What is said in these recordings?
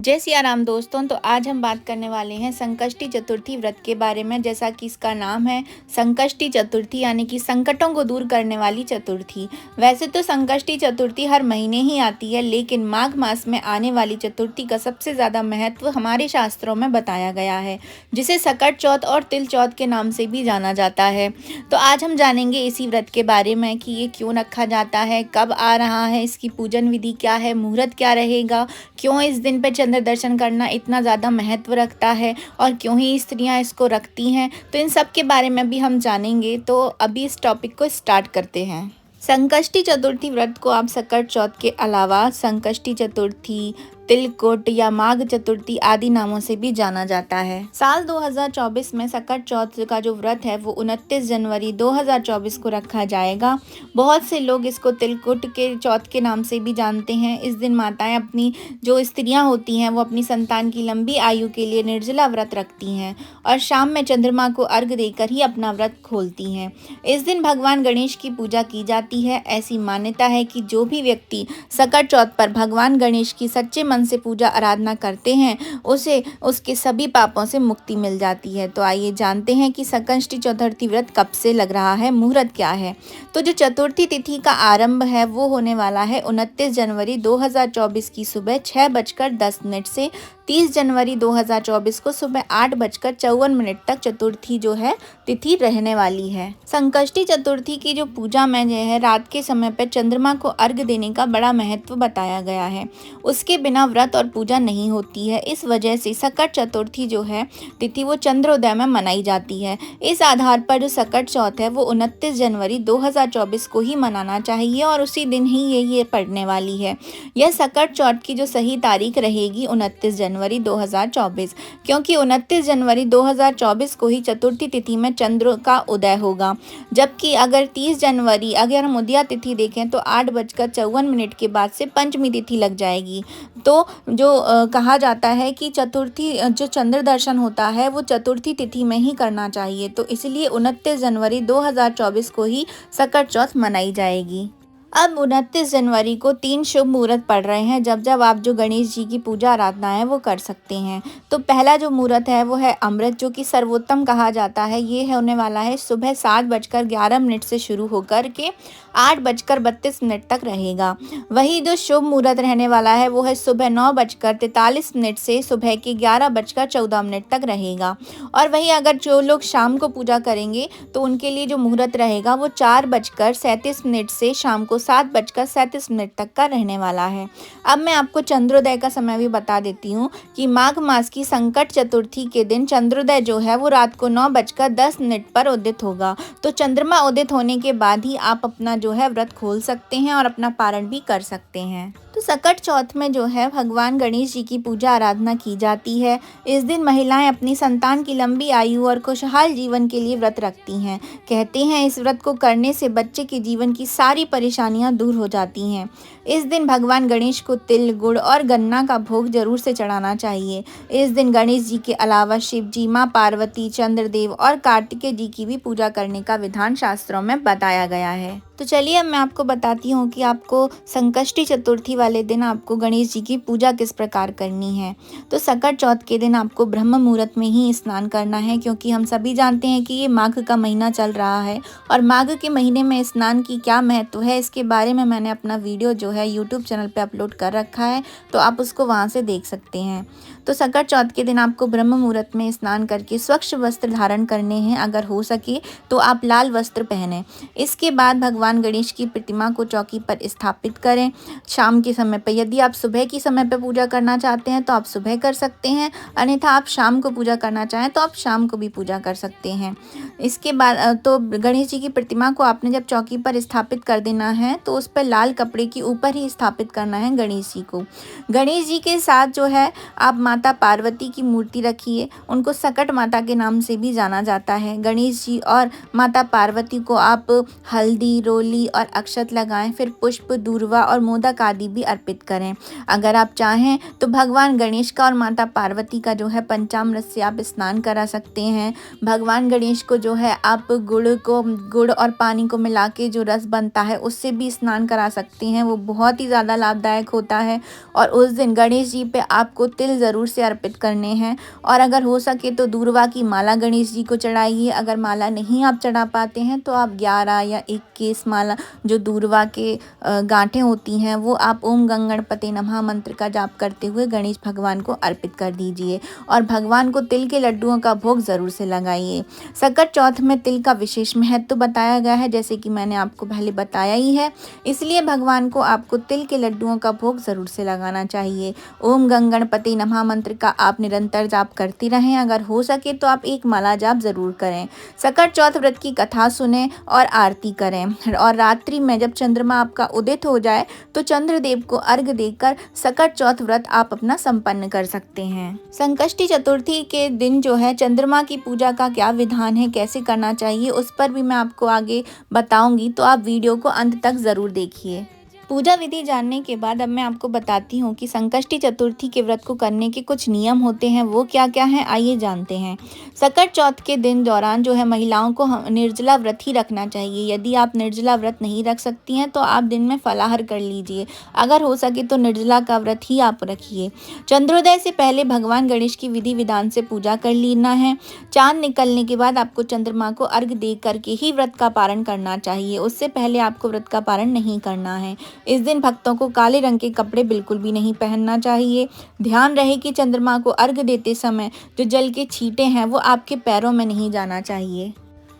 जय सिया राम दोस्तों। तो आज हम बात करने वाले हैं संकष्टी चतुर्थी व्रत के बारे में। जैसा कि इसका नाम है संकष्टी चतुर्थी, यानी कि संकटों को दूर करने वाली चतुर्थी। वैसे तो संकष्टी चतुर्थी हर महीने ही आती है, लेकिन माघ मास में आने वाली चतुर्थी का सबसे ज़्यादा महत्व हमारे शास्त्रों में बताया गया है, जिसे सकट चौथ और तिल चौथ के नाम से भी जाना जाता है। तो आज हम जानेंगे इसी व्रत के बारे में कि ये क्यों रखा जाता है, कब आ रहा है, इसकी पूजन विधि क्या है, मुहूर्त क्या रहेगा, क्यों इस दिन पर चंद्र दर्शन करना इतना ज़्यादा महत्व रखता है और क्यों ही स्त्रियां इसको रखती हैं। तो इन सब के बारे में भी हम जानेंगे। तो अभी इस टॉपिक को स्टार्ट करते हैं। संकष्टी चतुर्थी व्रत को आप सकट चौथ के अलावा संकष्टी चतुर्थी, तिलकुट या माघ चतुर्थी आदि नामों से भी जाना जाता है। साल 2024 में सकट चौथ का जो व्रत है वो 29 जनवरी 2024 को रखा जाएगा। बहुत से लोग इसको तिलकुट के चौथ के नाम से भी जानते हैं। इस दिन माताएं अपनी जो स्त्रियां होती हैं वो अपनी संतान की लंबी आयु के लिए निर्जला व्रत रखती हैं और शाम में चंद्रमा को अर्घ देकर ही अपना व्रत खोलती हैं। इस दिन भगवान गणेश की पूजा की जाती है। ऐसी मान्यता है कि जो भी व्यक्ति सकट चौथ पर भगवान गणेश की सच्चे मन से पूजा आराधना करते हैं उसे उसके सभी पापों से मुक्ति मिल जाती है। तो आइए जानते हैं कि संकष्टी चतुर्थी व्रत कब से लग रहा है, मुहूर्त क्या है। तो जो चतुर्थी तिथि का आरंभ है वो होने वाला है 29 जनवरी 2024 की सुबह 6:10 से 30 जनवरी 2024 को सुबह 8:54 तक चतुर्थी जो है तिथि रहने वाली है। संकष्टी चतुर्थी की जो पूजा में जो है रात के समय पर चंद्रमा को अर्घ देने का बड़ा महत्व बताया गया है। उसके बिना व्रत और पूजा नहीं होती है। इस वजह से सकट चतुर्थी जो है तिथि वो चंद्रोदय में मनाई जाती है। इस आधार पर जो सकट चौथ है वो 29 जनवरी 2024 को ही मनाना चाहिए और उसी दिन ही ये पड़ने वाली है। यह सकट चौथ की जो सही तारीख रहेगी 29 जनवरी 2024, क्योंकि 29 जनवरी 2024 को ही चतुर्थी तिथि में चंद्र का उदय होगा। जबकि अगर 30 जनवरी अगर हम उदया तिथि देखें तो 8:54 के बाद से पंचमी तिथि लग जाएगी। तो जो कहा जाता है कि चतुर्थी जो चंद्र दर्शन होता है वो चतुर्थी तिथि में ही करना चाहिए। तो इसलिए 29 जनवरी 2024 को ही सकट चौथ मनाई जाएगी। अब 29 जनवरी को 3 शुभ मुहूर्त पड़ रहे हैं जब जब आप जो गणेश जी की पूजा आराधना है वो कर सकते हैं। तो पहला जो मुहूर्त है वो है अमृत, जो कि सर्वोत्तम कहा जाता है। ये होने वाला है सुबह 7:11 से शुरू होकर के 8:32 तक रहेगा। वही जो शुभ मुहूर्त रहने वाला है वो है सुबह 9:43 से सुबह के 11:14 तक रहेगा। और वहीं अगर जो लोग शाम को पूजा करेंगे तो उनके लिए जो मुहूर्त रहेगा वो 4:37 से शाम को 7:37 तक का रहने वाला है। अब मैं आपको चंद्रोदय का समय भी बता देती हूँ कि माघ मास की संकट चतुर्थी के दिन चंद्रोदय जो है वो रात को 9:10 पर उदित होगा। तो चंद्रमा उदित होने के बाद ही आप अपना जो है व्रत खोल सकते हैं और अपना पारण भी कर सकते हैं। तो सकट चौथ में जो है भगवान गणेश जी की पूजा आराधना की जाती है। इस दिन महिलाएं अपनी संतान की लंबी आयु और खुशहाल जीवन के लिए व्रत रखती हैं। कहते हैं इस व्रत को करने से बच्चे के जीवन की सारी परेशानियां दूर हो जाती हैं। इस दिन भगवान गणेश को तिल, गुड़ और गन्ना का भोग जरूर से चढ़ाना चाहिए। इस दिन गणेश जी के अलावा शिव जी, माँ पार्वती, चंद्रदेव और कार्तिकेय जी की भी पूजा करने का विधान शास्त्रों में बताया गया है। तो चलिए अब मैं आपको बताती हूँ कि आपको संकष्टी चतुर्थी वाले दिन आपको गणेश जी की पूजा किस प्रकार करनी है। तो सकट चौथ के दिन आपको ब्रह्म मुहूर्त में ही स्नान करना है, क्योंकि हम सभी जानते हैं कि ये माघ का महीना चल रहा है और माघ के महीने में स्नान की क्या महत्व है इसके बारे में मैंने अपना वीडियो जो है यूट्यूब चैनल पे अपलोड कर रखा है, तो आप उसको वहाँ से देख सकते हैं। तो सकट चौथ के दिन आपको ब्रह्म मुहूर्त में स्नान करके स्वच्छ वस्त्र धारण करने हैं। अगर हो सके तो आप लाल वस्त्र पहने। इसके बाद भगवान गणेश की प्रतिमा को चौकी पर स्थापित करें। शाम के समय पर यदि आप सुबह के समय पर पूजा करना चाहते हैं तो आप सुबह कर सकते हैं, अन्यथा आप शाम को पूजा करना चाहें तो आप शाम को भी पूजा कर सकते हैं। इसके बाद तो गणेश जी की प्रतिमा को आपने जब चौकी पर स्थापित कर देना है तो उस पर लाल कपड़े के ऊपर ही स्थापित करना है गणेश जी को। गणेश जी के साथ जो है आप माता पार्वती की मूर्ति रखिए। उनको सकट माता के नाम से भी जाना जाता है। गणेश जी और माता पार्वती को आप हल्दी, रोली और अक्षत लगाएं, फिर पुष्प, दूर्वा और मोदक आदि भी अर्पित करें। अगर आप चाहें तो भगवान गणेश का और माता पार्वती का जो है पंचामृत से आप स्नान करा सकते हैं। भगवान गणेश को जो है आप गुड़ और पानी को मिला के जो रस बनता है उससे भी स्नान करा सकते हैं। वो बहुत ही ज़्यादा लाभदायक होता है। और उस दिन गणेश जी पे आपको तिल ज़रूर से अर्पित करने हैं। और अगर हो सके तो दूर्वा की माला गणेश जी को चढ़ाइए। अगर माला नहीं आप चढ़ा पाते हैं तो आप 11 या 21 माला जो दूर्वा के गांठें होती हैं वो आप ओम गंग गणपते नमः मंत्र का जाप करते हुए गणेश भगवान को अर्पित कर दीजिए। और भगवान को तिल के लड्डुओं का भोग ज़रूर से लगाइए। संकट चौथ में तिल का विशेष महत्व बताया गया है, जैसे कि मैंने आपको पहले बताया ही है। इसलिए भगवान को आपको तिल के लड्डुओं का भोग ज़रूर से लगाना चाहिए। ओम गंग गणपते नमः मंत्र का आप निरंतर जाप करते रहें। अगर हो सके तो आप एक माला जाप ज़रूर करें। संकट चौथ व्रत की कथा सुने और आरती करें। और रात्रि में जब चंद्रमा आपका उदित हो जाए तो चंद्रदेव को अर्घ्य देकर संकट चौथ व्रत आप अपना संपन्न कर सकते हैं। संकष्टी चतुर्थी के दिन जो है चंद्रमा की पूजा का क्या विधान है, कैसे करना चाहिए, उस पर भी मैं आपको आगे बताऊंगी, तो आप वीडियो को अंत तक ज़रूर देखिए। पूजा विधि जानने के बाद अब मैं आपको बताती हूँ कि संकष्टी चतुर्थी के व्रत को करने के कुछ नियम होते हैं, वो क्या क्या हैं, आइए जानते हैं। संकट चौथ के दिन दौरान जो है महिलाओं को निर्जला व्रत ही रखना चाहिए। यदि आप निर्जला व्रत नहीं रख सकती हैं तो आप दिन में फलाहार कर लीजिए। अगर हो सके तो निर्जला का व्रत ही आप रखिए। चंद्रोदय से पहले भगवान गणेश की विधि विधान से पूजा कर लेना है। चांद निकलने के बाद आपको चंद्रमा को अर्घ्य दे करके ही व्रत का पारण करना चाहिए। उससे पहले आपको व्रत का पारण नहीं करना है। इस दिन भक्तों को काले रंग के कपड़े बिल्कुल भी नहीं पहनना चाहिए। ध्यान रहे कि चंद्रमा को अर्घ्य देते समय जो जल के छींटे हैं वो आपके पैरों में नहीं जाना चाहिए।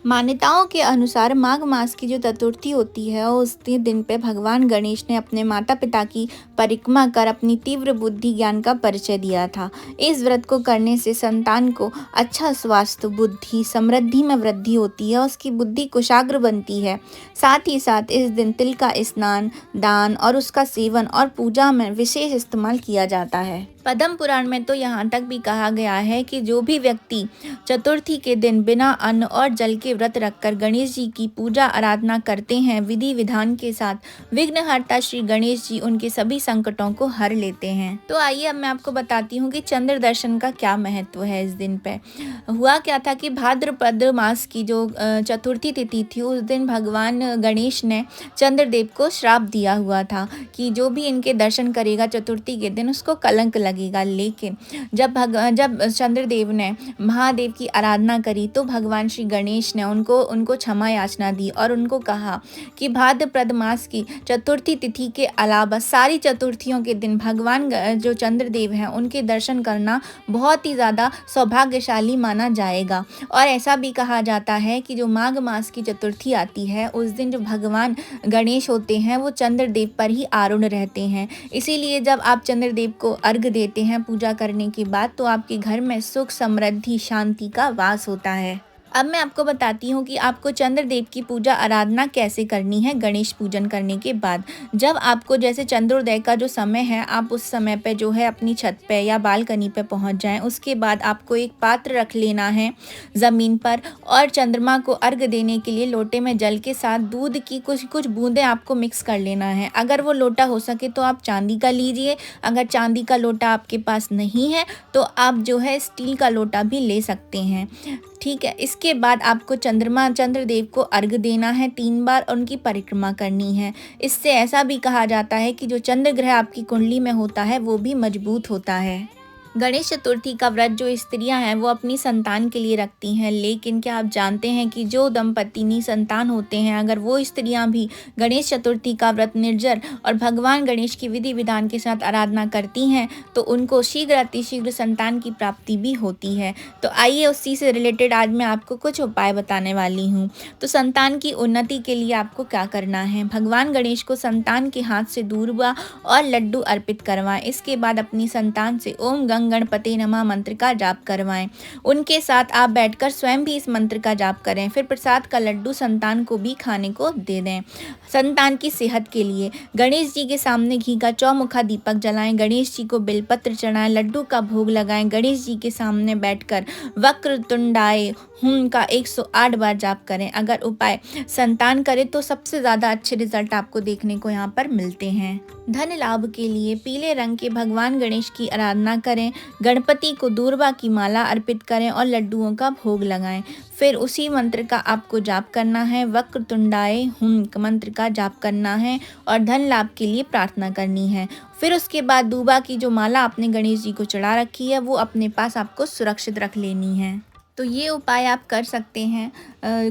मान्यताओं के अनुसार माघ मास की जो चतुर्थी होती है उस दिन पे भगवान गणेश ने अपने माता पिता की परिक्रमा कर अपनी तीव्र बुद्धि ज्ञान का परिचय दिया था। इस व्रत को करने से संतान को अच्छा स्वास्थ्य, बुद्धि, समृद्धि में वृद्धि होती है, उसकी बुद्धि कुशाग्र बनती है। साथ ही साथ इस दिन तिल का स्नान, दान और उसका सेवन और पूजा में विशेष इस्तेमाल किया जाता है। पद्म पुराण में तो यहाँ तक भी कहा गया है कि जो भी व्यक्ति चतुर्थी के दिन बिना अन्न और जल के व्रत रखकर गणेश जी की पूजा आराधना करते हैं विधि विधान के साथ, विघ्नहर्ता श्री गणेश जी उनके सभी संकटों को हर लेते हैं। तो आइए अब मैं आपको बताती हूँ कि चंद्र दर्शन का क्या महत्व है। इस दिन पे हुआ क्या था कि भाद्रपद मास की जो चतुर्थी तिथि थी उस दिन भगवान गणेश ने चंद्रदेव को श्राप दिया हुआ था कि जो भी इनके दर्शन करेगा चतुर्थी के दिन उसको कलंक लगेगा। लेकिन जब चंद्रदेव ने महादेव की आराधना करी तो भगवान श्री गणेश ने उनको क्षमा याचना दी और उनको कहा कि भाद्रपद मास की चतुर्थी तिथि के अलावा सारी चतुर्थियों के दिन भगवान जो चंद्रदेव हैं उनके दर्शन करना बहुत ही ज़्यादा सौभाग्यशाली माना जाएगा। और ऐसा भी कहा जाता है कि जो माघ मास की चतुर्थी आती है उस दिन जो भगवान गणेश होते हैं वो चंद्रदेव पर ही आरूढ़ रहते हैं। इसीलिए जब आप चंद्रदेव को अर्घ्य देते हैं पूजा करने के बाद तो आपके घर में सुख, समृद्धि, शांति का वास होता है। अब मैं आपको बताती हूँ कि आपको चंद्रदेव की पूजा आराधना कैसे करनी है। गणेश पूजन करने के बाद जब आपको जैसे चंद्रोदय का जो समय है आप उस समय पे जो है अपनी छत पे या बालकनी पे पहुँच जाएं। उसके बाद आपको एक पात्र रख लेना है ज़मीन पर और चंद्रमा को अर्घ्य देने के लिए लोटे में जल के साथ दूध की कुछ बूंदें आपको मिक्स कर लेना है। अगर वो लोटा हो सके तो आप चांदी का लीजिए। अगर चांदी का लोटा आपके पास नहीं है तो आप जो है स्टील का लोटा भी ले सकते हैं, ठीक है। इसके बाद आपको चंद्रदेव को अर्घ्य देना है 3 बार और उनकी परिक्रमा करनी है। इससे ऐसा भी कहा जाता है कि जो चंद्र ग्रह आपकी कुंडली में होता है वो भी मजबूत होता है। गणेश चतुर्थी का व्रत जो स्त्रियां हैं वो अपनी संतान के लिए रखती हैं, लेकिन क्या आप जानते हैं कि जो दंपति निसंतान होते हैं अगर वो स्त्रियां भी गणेश चतुर्थी का व्रत निर्जर और भगवान गणेश की विधि विधान के साथ आराधना करती हैं तो उनको शीघ्र अतिशीघ्र संतान की प्राप्ति भी होती है। तो आइए उसी से रिलेटेड आज मैं आपको कुछ उपाय बताने वाली हूँ। तो संतान की उन्नति के लिए आपको क्या करना है, भगवान गणेश को संतान के हाथ से दूर्वा और लड्डू अर्पित करवाएं। इसके बाद अपनी संतान से ओम गणपते नमः मंत्र का जाप करवाएं। उनके साथ आप बैठकर स्वयं भी इस मंत्र का जाप करें। फिर प्रसाद का लड्डू संतान को भी खाने को दे दें। संतान की सेहत के लिए गणेश जी के सामने घी का चौमुखा दीपक जलाएं, गणेश जी को बेलपत्र चढ़ाएं, लड्डू का भोग लगाएं, गणेश जी के सामने बैठकर वक्रतुंडाय हुम का 108 बार जाप करें। अगर उपाय संतान करे तो सबसे ज़्यादा अच्छे रिजल्ट आपको देखने को यहाँ पर मिलते हैं। धन लाभ के लिए पीले रंग के भगवान गणेश की आराधना करें करें, गणपति को दूर्वा की माला अर्पित करें और लड्डुओं का भोग लगाएं। फिर उसी मंत्र का आपको जाप करना है, वक्रतुंडाय हुम मंत्र का जाप करना है और धन लाभ के लिए प्रार्थना करनी है। फिर उसके बाद दूबा की जो माला आपने गणेश जी को चढ़ा रखी है वो अपने पास आपको सुरक्षित रख लेनी है। तो ये उपाय आप कर सकते हैं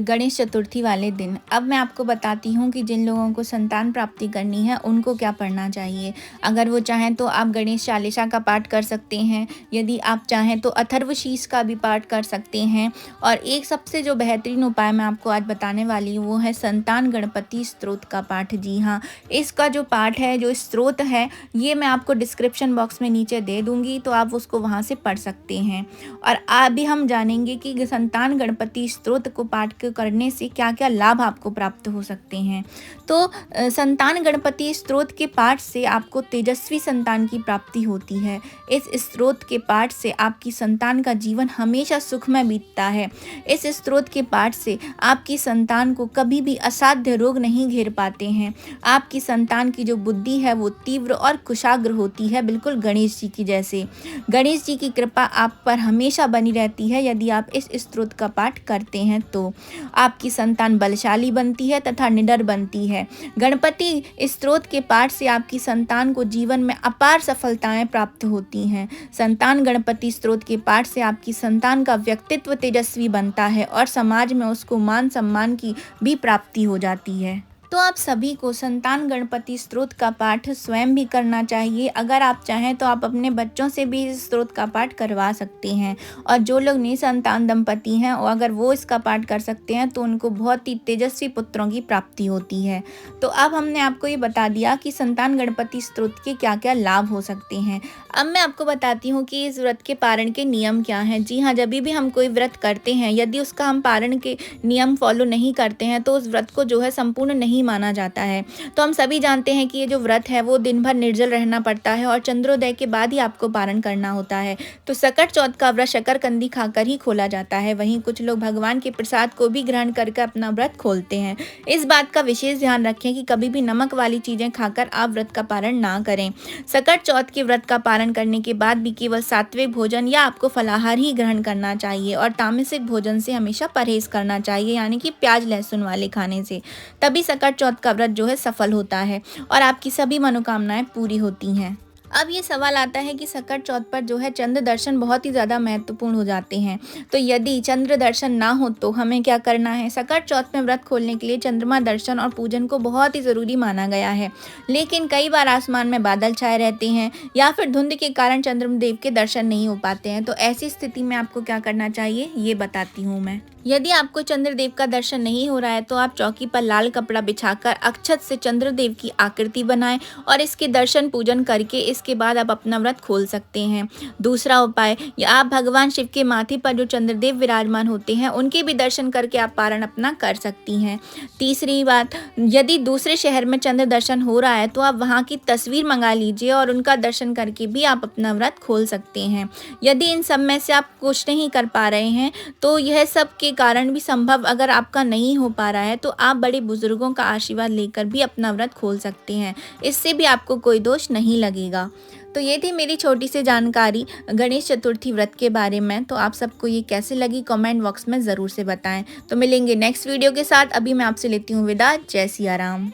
गणेश चतुर्थी वाले दिन। अब मैं आपको बताती हूँ कि जिन लोगों को संतान प्राप्ति करनी है उनको क्या पढ़ना चाहिए। अगर वो चाहें तो आप गणेश चालीसा का पाठ कर सकते हैं, यदि आप चाहें तो अथर्वशीष का भी पाठ कर सकते हैं। और एक सबसे जो बेहतरीन उपाय मैं आपको आज बताने वाली हूँ वो है संतान गणपति स्तोत्र का पाठ। जी हाँ, इसका जो पाठ है, जो स्तोत्र है, ये मैं आपको डिस्क्रिप्शन बॉक्स में नीचे दे दूँगी, तो आप उसको वहाँ से पढ़ सकते हैं। और अभी हम जानेंगे कि संतान गणपति स्तोत्र को पाठ करने से क्या क्या लाभ आपको प्राप्त हो सकते हैं। तो संतान गणपति स्तोत्र के पाठ से आपको तेजस्वी संतान की प्राप्ति होती है। इस स्तोत्र के पाठ से आपकी संतान का जीवन हमेशा सुखमय बीतता है। इस स्तोत्र के पाठ से आपकी संतान को कभी भी असाध्य रोग नहीं घेर पाते हैं। आपकी संतान की जो बुद्धि है वो तीव्र और कुशाग्र होती है, बिल्कुल गणेश जी की जैसे। गणेश जी की कृपा आप पर हमेशा बनी रहती है यदि आप इस स्तोत्र का पाठ करते हैं तो। आपकी संतान बलशाली बनती है तथा निडर बनती है। गणपति स्तोत्र के पाठ से आपकी संतान को जीवन में अपार सफलताएं प्राप्त होती हैं। संतान गणपति स्तोत्र के पाठ से आपकी संतान का व्यक्तित्व तेजस्वी बनता है और समाज में उसको मान सम्मान की भी प्राप्ति हो जाती है। तो आप सभी को संतान गणपति स्तोत्र का पाठ स्वयं भी करना चाहिए। अगर आप चाहें तो आप अपने बच्चों से भी इस स्तोत्र का पाठ करवा सकते हैं। और जो लोग निसंतान दंपति हैं और अगर वो इसका पाठ कर सकते हैं तो उनको बहुत ही तेजस्वी पुत्रों की प्राप्ति होती है। तो अब हमने आपको ये बता दिया कि संतान गणपति स्तोत्र के क्या क्या लाभ हो सकते हैं। अब मैं आपको बताती हूँ कि इस व्रत के पारण के नियम क्या हैं। जी हाँ, जब भी हम कोई व्रत करते हैं, यदि उसका हम पारण के नियम फॉलो नहीं करते हैं तो उस व्रत को जो है संपूर्ण नहीं माना जाता है। तो हम सभी जानते हैं कि ये जो व्रत है वो दिन भर निर्जल रहना पड़ता है और चंद्रोदय के बाद ही आपको पारण करना होता है। तो सकट चौथ का व्रत शकरकंदी खाकर ही खोला जाता है। वहीं कुछ लोग भगवान के प्रसाद को भी ग्रहण करके अपना व्रत खोलते हैं। इस बात का विशेष ध्यान रखें कि कभी भी नमक वाली चीजें खाकर आप व्रत का पारण ना करें। सकट चौथ के व्रत का पारण करने के बाद भी केवल सात्विक भोजन या आपको फलाहार ही ग्रहण करना चाहिए और तामसिक भोजन से हमेशा परहेज करना चाहिए, यानी कि प्याज लहसुन वाले खाने से। तभी सकट चौथ का व्रत जो है सफल होता है और आपकी सभी मनोकामनाएं पूरी होती हैं। अब ये सवाल आता है कि सकट चौथ पर जो है चंद्र दर्शन बहुत ही ज़्यादा महत्वपूर्ण हो जाते हैं। तो यदि चंद्र दर्शन ना हो तो हमें क्या करना है। सकट चौथ में व्रत खोलने के लिए चंद्रमा दर्शन और पूजन को बहुत ही ज़रूरी माना गया है। लेकिन कई बार आसमान में बादल छाए रहते हैं या फिर धुंध के कारण चंद्रदेव के दर्शन नहीं हो पाते हैं। तो ऐसी स्थिति में आपको क्या करना चाहिए ये बताती हूँ मैं। यदि आपको चंद्रदेव का दर्शन नहीं हो रहा है तो आप चौकी पर लाल कपड़ा बिछाकर अक्षत से चंद्रदेव की आकृति बनाएं और इसके दर्शन पूजन करके इसके बाद आप अपना व्रत खोल सकते हैं। दूसरा उपाय, या आप भगवान शिव के माथे पर जो चंद्रदेव विराजमान होते हैं उनके भी दर्शन करके आप पारण अपना कर सकती हैं। तीसरी बात, यदि दूसरे शहर में चंद्र दर्शन हो रहा है तो आप वहाँ की तस्वीर मंगा लीजिए और उनका दर्शन करके भी आप अपना व्रत खोल सकते हैं। यदि इन सब में से आप कुछ नहीं कर पा रहे हैं तो यह सब के कारण भी संभव अगर आपका नहीं हो पा रहा है तो आप बड़े बुजुर्गों का आशीर्वाद लेकर भी अपना व्रत खोल सकते हैं। इससे भी आपको कोई दोष नहीं लगेगा। तो ये थी मेरी छोटी सी जानकारी गणेश चतुर्थी व्रत के बारे में। तो आप सबको ये कैसे लगी कमेंट बॉक्स में ज़रूर से बताएं। तो मिलेंगे नेक्स्ट वीडियो के साथ। अभी मैं आपसे लेती हूँ विदा। जय सिया राम।